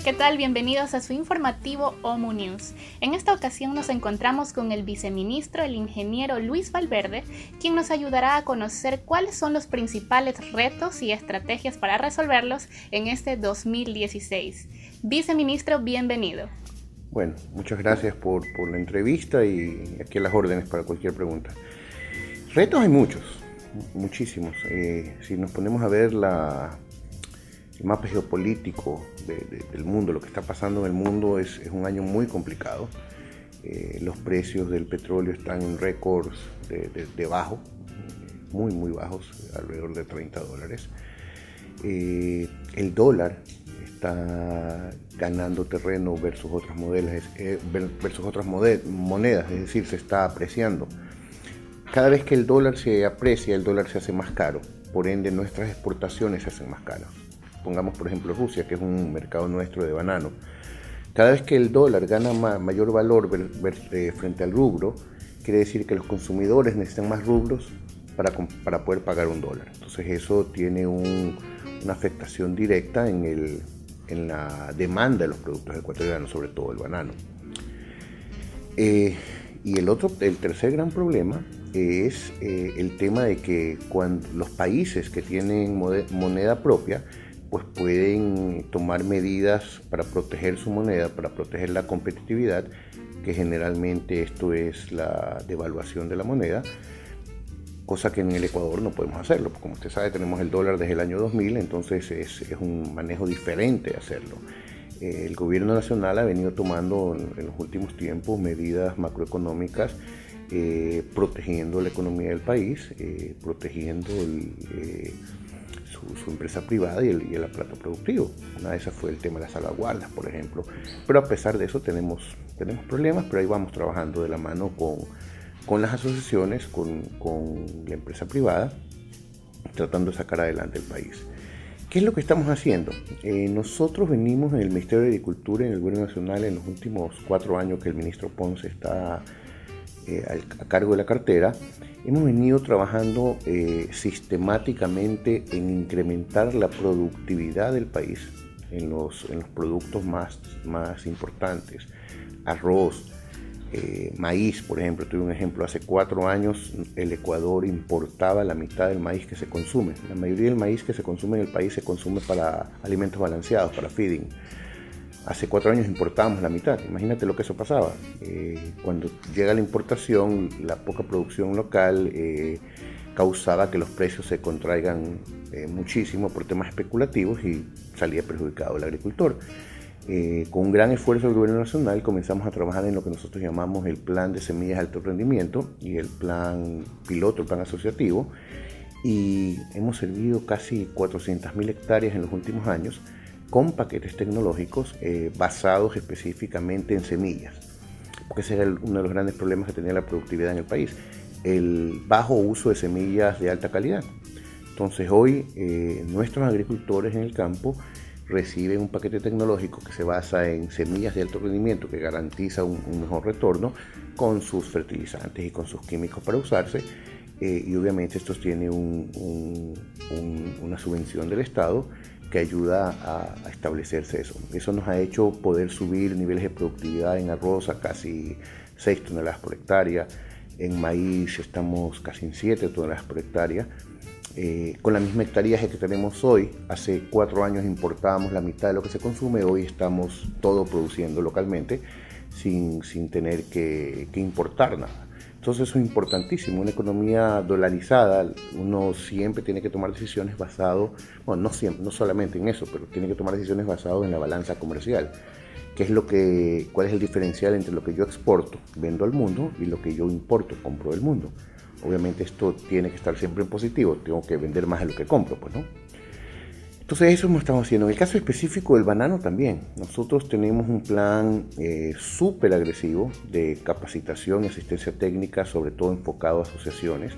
¿Qué tal? Bienvenidos a su informativo OMU News. En esta ocasión nos encontramos con el viceministro, el ingeniero Luis Valverde, quien nos ayudará a conocer cuáles son los principales retos y estrategias para resolverlos en este 2016. Viceministro, bienvenido. Bueno, muchas gracias por la entrevista y aquí a las órdenes para cualquier pregunta. Retos hay muchos, muchísimos. Si nos ponemos a ver el mapa geopolítico del mundo, lo que está pasando en el mundo es un año muy complicado. Los precios del petróleo están en récords de bajo, muy bajos, alrededor de $30. El dólar está ganando terreno versus otras monedas, es decir, se está apreciando. Cada vez que el dólar se aprecia, el dólar se hace más caro, por ende nuestras exportaciones se hacen más caras. Pongamos por ejemplo Rusia, que es un mercado nuestro de banano. Cada vez que el dólar gana mayor valor frente al rublo, quiere decir que los consumidores necesitan más rublos para poder pagar un dólar. Entonces eso tiene una afectación directa en la demanda de los productos ecuatorianos, sobre todo el banano. Y el tercer gran problema es el tema de que cuando los países que tienen moneda propia pues pueden tomar medidas para proteger su moneda, para proteger la competitividad, que generalmente esto es la devaluación de la moneda, cosa que en el Ecuador no podemos hacerlo, porque como usted sabe tenemos el dólar desde el año 2000, entonces es un manejo diferente de hacerlo. El gobierno nacional ha venido tomando en los últimos tiempos medidas macroeconómicas protegiendo la economía del país, protegiendo su empresa privada y el aparato productivo. Una de esas fue el tema de las salvaguardas, por ejemplo. Pero a pesar de eso tenemos problemas, pero ahí vamos trabajando de la mano con las asociaciones, con la empresa privada, tratando de sacar adelante el país. ¿Qué es lo que estamos haciendo? Nosotros venimos en el Ministerio de Agricultura y en el Gobierno Nacional en los últimos 4 años que el ministro Ponce está a cargo de la cartera. Hemos venido trabajando sistemáticamente en incrementar la productividad del país en los productos más importantes. Arroz, maíz, por ejemplo, tuve un ejemplo, hace 4 años el Ecuador importaba la mitad del maíz que se consume. La mayoría del maíz que se consume en el país se consume para alimentos balanceados, para feeding. Hace 4 años importábamos la mitad, imagínate lo que eso pasaba. Cuando llega la importación, la poca producción local causaba que los precios se contraigan muchísimo por temas especulativos y salía perjudicado el agricultor. Con un gran esfuerzo del gobierno nacional comenzamos a trabajar en lo que nosotros llamamos el plan de semillas de alto rendimiento y el plan piloto, el plan asociativo, y hemos servido casi 400.000 hectáreas en los últimos años con paquetes tecnológicos basados específicamente en semillas, porque ese era uno de los grandes problemas que tenía la productividad en el país, el bajo uso de semillas de alta calidad. Entonces hoy nuestros agricultores en el campo reciben un paquete tecnológico que se basa en semillas de alto rendimiento que garantiza un mejor retorno con sus fertilizantes y con sus químicos para usarse, y obviamente estos tienen una subvención del Estado que ayuda a establecerse eso. Eso nos ha hecho poder subir niveles de productividad en arroz a casi 6 toneladas por hectárea, en maíz estamos casi en 7 toneladas por hectárea, con la misma hectáreaje que tenemos hoy. Hace 4 años importábamos la mitad de lo que se consume, hoy estamos todo produciendo localmente sin tener que importar nada. Entonces eso es importantísimo. Una economía dolarizada, uno siempre tiene que tomar decisiones basado, bueno, no siempre, no solamente en eso, pero tiene que tomar decisiones basadas en la balanza comercial. ¿Cuál es el diferencial entre lo que yo exporto, vendo al mundo, y lo que yo importo, compro del mundo? Obviamente esto tiene que estar siempre en positivo, tengo que vender más de lo que compro, pues, ¿no? Entonces eso hemos estado haciendo. En el caso específico del banano también, nosotros tenemos un plan súper agresivo de capacitación y asistencia técnica, sobre todo enfocado a asociaciones,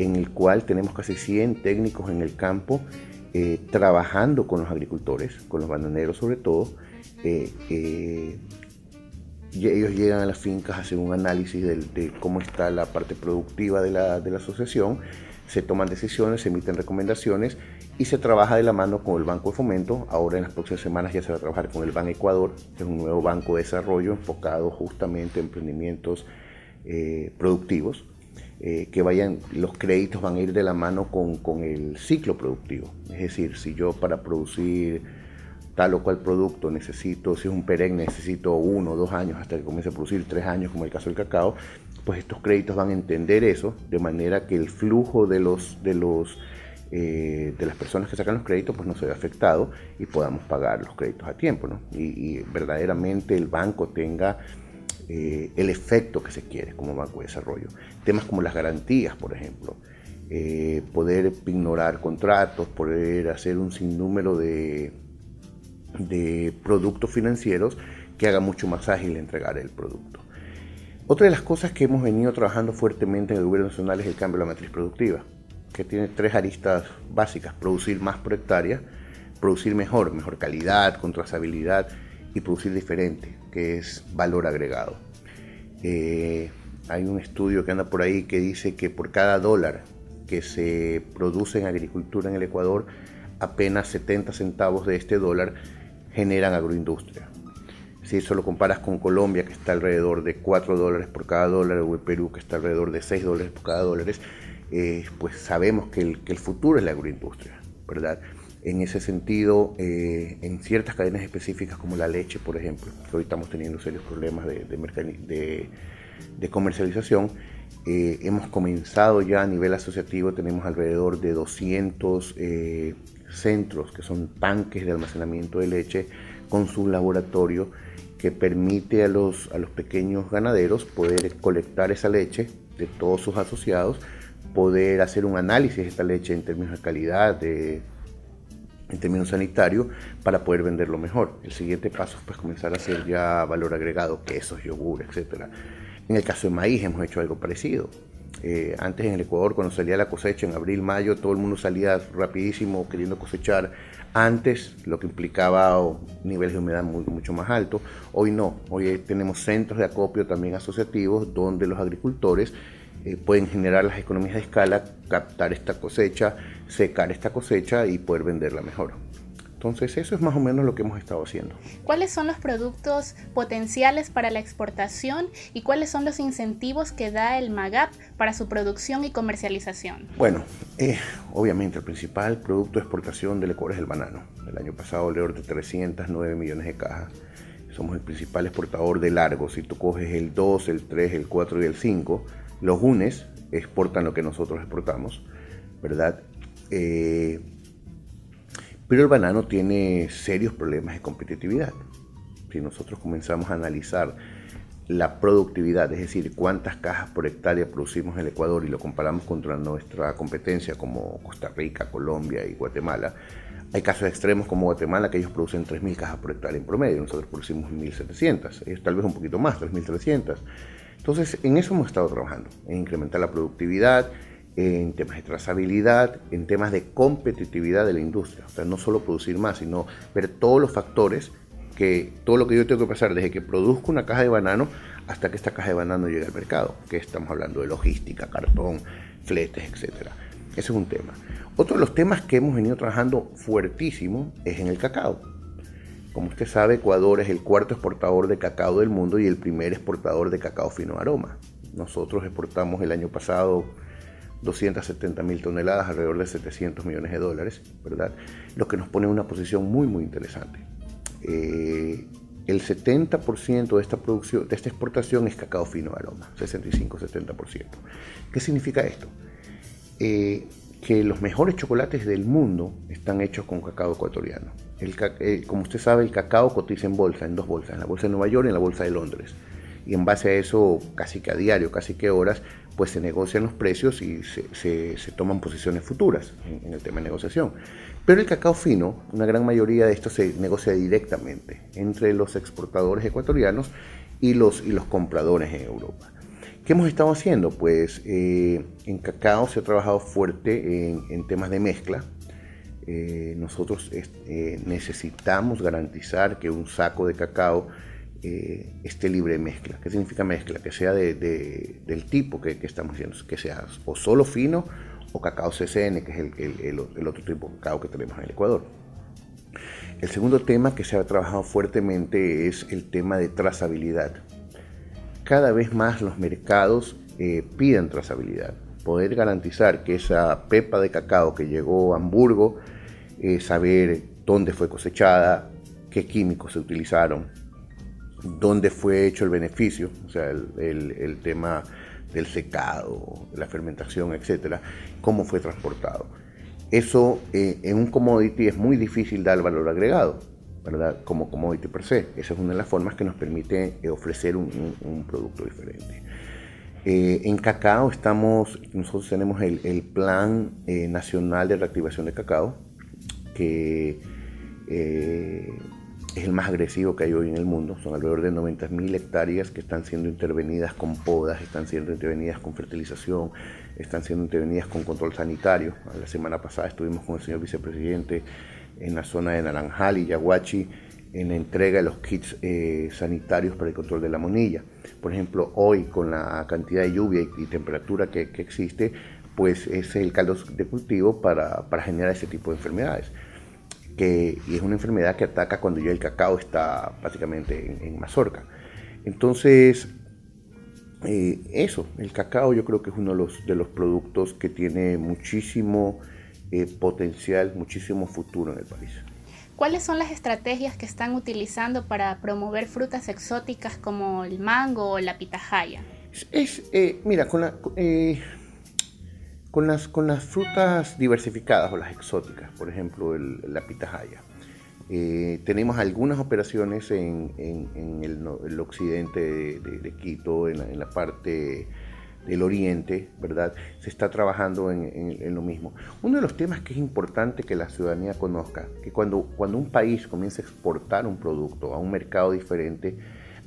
en el cual tenemos casi 100 técnicos en el campo trabajando con los agricultores, con los bananeros sobre todo. Y ellos llegan a las fincas, hacen un análisis de cómo está la parte productiva de la asociación, se toman decisiones, se emiten recomendaciones y se trabaja de la mano con el Banco de Fomento. Ahora en las próximas semanas ya se va a trabajar con el Ban Ecuador, que es un nuevo banco de desarrollo enfocado justamente en emprendimientos productivos, los créditos van a ir de la mano con el ciclo productivo. Es decir, si yo para producir tal o cual producto necesito, si es un perenne, necesito 1 o 2 años hasta que comience a producir 3 años, como el caso del cacao, pues estos créditos van a entender eso, de manera que el flujo de las personas que sacan los créditos pues no se ve afectado y podamos pagar los créditos a tiempo, ¿no? Y verdaderamente el banco tenga el efecto que se quiere como banco de desarrollo. Temas como las garantías, por ejemplo, poder ignorar contratos, poder hacer un sinnúmero de productos financieros que haga mucho más ágil entregar el producto. Otra de las cosas que hemos venido trabajando fuertemente en el gobierno nacional es el cambio de la matriz productiva, que tiene 3 aristas básicas: producir más por hectárea, producir mejor calidad, con trazabilidad, y producir diferente, que es valor agregado. Hay un estudio que anda por ahí que dice que por cada dólar que se produce en agricultura en el Ecuador, apenas 70 centavos de este dólar generan agroindustria. Si eso lo comparas con Colombia, que está alrededor de $4 por cada dólar, o el Perú, que está alrededor de $6 por cada dólar, pues sabemos que el futuro es la agroindustria, ¿verdad? En ese sentido, en ciertas cadenas específicas como la leche, por ejemplo, que hoy estamos teniendo serios problemas de comercialización, hemos comenzado ya a nivel asociativo, tenemos alrededor de 200 centros que son tanques de almacenamiento de leche con su laboratorio, que permite a los pequeños ganaderos poder colectar esa leche de todos sus asociados, poder hacer un análisis de esta leche en términos de calidad, en términos sanitarios, para poder venderlo mejor. El siguiente paso es pues comenzar a hacer ya valor agregado, quesos, yogur, etc. En el caso de maíz hemos hecho algo parecido. Antes en el Ecuador, cuando salía la cosecha en abril, mayo, todo el mundo salía rapidísimo queriendo cosechar antes, lo que implicaba niveles de humedad mucho más altos. Hoy no, hoy tenemos centros de acopio también asociativos donde los agricultores pueden generar las economías de escala, captar esta cosecha, secar esta cosecha y poder venderla mejor. Entonces eso es más o menos lo que hemos estado haciendo. ¿Cuáles son los productos potenciales para la exportación y cuáles son los incentivos que da el MAGAP para su producción y comercialización? Bueno, obviamente el principal producto de exportación del Ecuador es el banano. El año pasado alrededor de 309 millones de cajas. Somos el principal exportador de largo. Si tú coges el 2, el 3, el 4 y el 5, los UNES exportan lo que nosotros exportamos, ¿verdad? Pero el banano tiene serios problemas de competitividad. Si nosotros comenzamos a analizar la productividad, es decir, cuántas cajas por hectárea producimos en el Ecuador, y lo comparamos contra nuestra competencia como Costa Rica, Colombia y Guatemala, hay casos extremos como Guatemala, que ellos producen 3.000 cajas por hectárea en promedio, nosotros producimos 1.700, ellos tal vez un poquito más, 3.300. Entonces, en eso hemos estado trabajando, en incrementar la productividad, en temas de trazabilidad, en temas de competitividad de la industria. O sea, no solo producir más, sino ver todos los factores, todo lo que yo tengo que pasar desde que produzco una caja de banano hasta que esta caja de banano llegue al mercado, que estamos hablando de logística, cartón, fletes, etc. Ese es un tema. Otro de los temas que hemos venido trabajando fuertísimo es en el cacao. Como usted sabe, Ecuador es el 4º exportador de cacao del mundo y el primer exportador de cacao fino aroma. Nosotros exportamos el año pasado 270.000 toneladas, alrededor de 700 millones de dólares, ¿verdad? Lo que nos pone en una posición muy, muy interesante. El 70% de esta producción, de esta exportación, es cacao fino aroma, 65-70%. ¿Qué significa esto? Que los mejores chocolates del mundo están hechos con cacao ecuatoriano. Como usted sabe, el cacao cotiza en bolsa, en 2 bolsas, en la bolsa de Nueva York y en la bolsa de Londres. Y en base a eso, casi que a diario, casi que horas, pues se negocian los precios y se toman posiciones futuras en el tema de negociación. Pero el cacao fino, una gran mayoría de esto se negocia directamente entre los exportadores ecuatorianos y los compradores en Europa. ¿Qué hemos estado haciendo? Pues en cacao se ha trabajado fuerte en temas de mezcla. Nosotros necesitamos garantizar que un saco de cacao esté libre de mezcla. ¿Qué significa mezcla? Que sea del tipo que estamos haciendo, que sea o solo fino o cacao CCN, que es el otro tipo de cacao que tenemos en el Ecuador. El segundo tema que se ha trabajado fuertemente es el tema de trazabilidad. Cada vez más los mercados piden trazabilidad. Poder garantizar que esa pepa de cacao que llegó a Hamburgo, saber dónde fue cosechada, qué químicos se utilizaron, dónde fue hecho el beneficio, o sea, el tema del secado, la fermentación, etcétera, cómo fue transportado. Eso en un commodity es muy difícil dar valor agregado, ¿verdad? Como commodity per se. Esa es una de las formas que nos permite ofrecer un producto diferente. En cacao nosotros tenemos el Plan Nacional de Reactivación de Cacao, que es el más agresivo que hay hoy en el mundo. Son alrededor de 90.000 hectáreas que están siendo intervenidas con podas, están siendo intervenidas con fertilización, están siendo intervenidas con control sanitario. La semana pasada estuvimos con el señor vicepresidente en la zona de Naranjal y Yaguachi en la entrega de los kits sanitarios para el control de la monilla. Por ejemplo, hoy con la cantidad de lluvia y temperatura que existe, pues es el caldo de cultivo para generar ese tipo de enfermedades. Y es una enfermedad que ataca cuando ya el cacao está básicamente en mazorca. Entonces, el cacao yo creo que es uno de los productos que tiene muchísimo potencial, muchísimo futuro en el país. ¿Cuáles son las estrategias que están utilizando para promover frutas exóticas como el mango o la pitahaya? Mira, con las frutas diversificadas o las exóticas, por ejemplo la pitahaya, tenemos algunas operaciones en el occidente de Quito, en la parte del oriente, ¿verdad? Se está trabajando en lo mismo. Uno de los temas que es importante que la ciudadanía conozca, que cuando un país comienza a exportar un producto a un mercado diferente,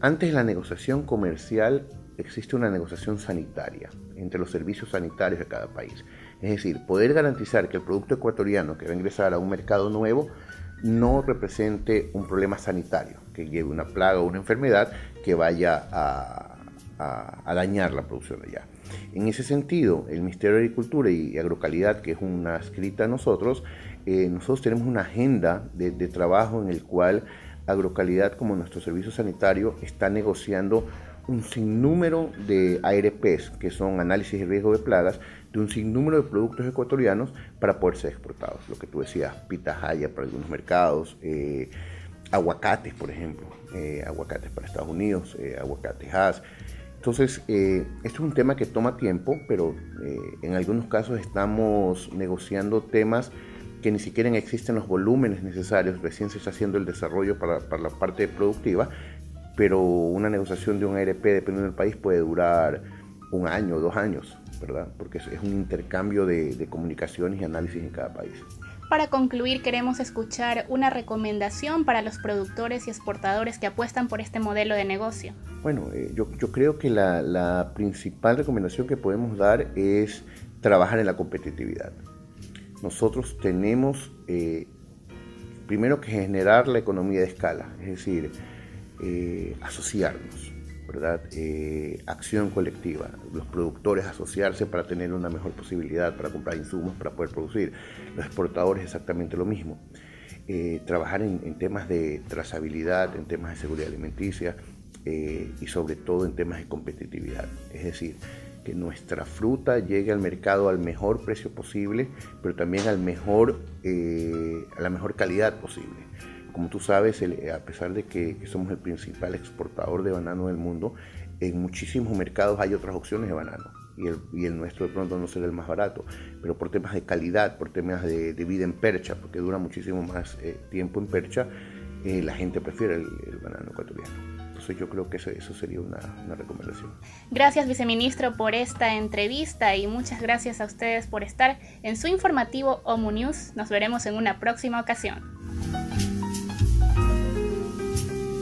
antes de la negociación comercial existe una negociación sanitaria entre los servicios sanitarios de cada país. Es decir, poder garantizar que el producto ecuatoriano que va a ingresar a un mercado nuevo no represente un problema sanitario, que lleve una plaga o una enfermedad que vaya a dañar la producción allá. En ese sentido, el Ministerio de Agricultura y Agrocalidad, que es una adscrita a nosotros tenemos una agenda de trabajo en el cual Agrocalidad, como nuestro servicio sanitario, está negociando un sinnúmero de ARPs, que son análisis de riesgo de plagas, de un sinnúmero de productos ecuatorianos para poder ser exportados. Lo que tú decías, pitahaya para algunos mercados, aguacates, por ejemplo, aguacates para Estados Unidos, aguacates Hass. Entonces, esto es un tema que toma tiempo, pero en algunos casos estamos negociando temas que ni siquiera existen los volúmenes necesarios, recién se está haciendo el desarrollo para la parte productiva, pero una negociación de un ARP, dependiendo del país, puede durar 1 año o 2 años, ¿verdad? Porque es un intercambio de comunicaciones y análisis en cada país. Para concluir, queremos escuchar una recomendación para los productores y exportadores que apuestan por este modelo de negocio. Bueno, yo creo que la principal recomendación que podemos dar es trabajar en la competitividad. Nosotros tenemos primero que generar la economía de escala, es decir, asociarnos, ¿verdad? Acción colectiva, los productores asociarse para tener una mejor posibilidad, para comprar insumos, para poder producir. Los exportadores exactamente lo mismo. Trabajar en temas de trazabilidad, en temas de seguridad alimenticia y sobre todo en temas de competitividad. Es decir, que nuestra fruta llegue al mercado al mejor precio posible, pero también a la mejor calidad posible. Como tú sabes, a pesar de que somos el principal exportador de banano del mundo, en muchísimos mercados hay otras opciones de banano y el nuestro de pronto no será el más barato, pero por temas de calidad, por temas de vida en percha, porque dura muchísimo más tiempo en percha, la gente prefiere el banano ecuatoriano. Entonces yo creo que eso sería una recomendación. Gracias, viceministro, por esta entrevista y muchas gracias a ustedes por estar en su informativo OMU News. Nos veremos en una próxima ocasión.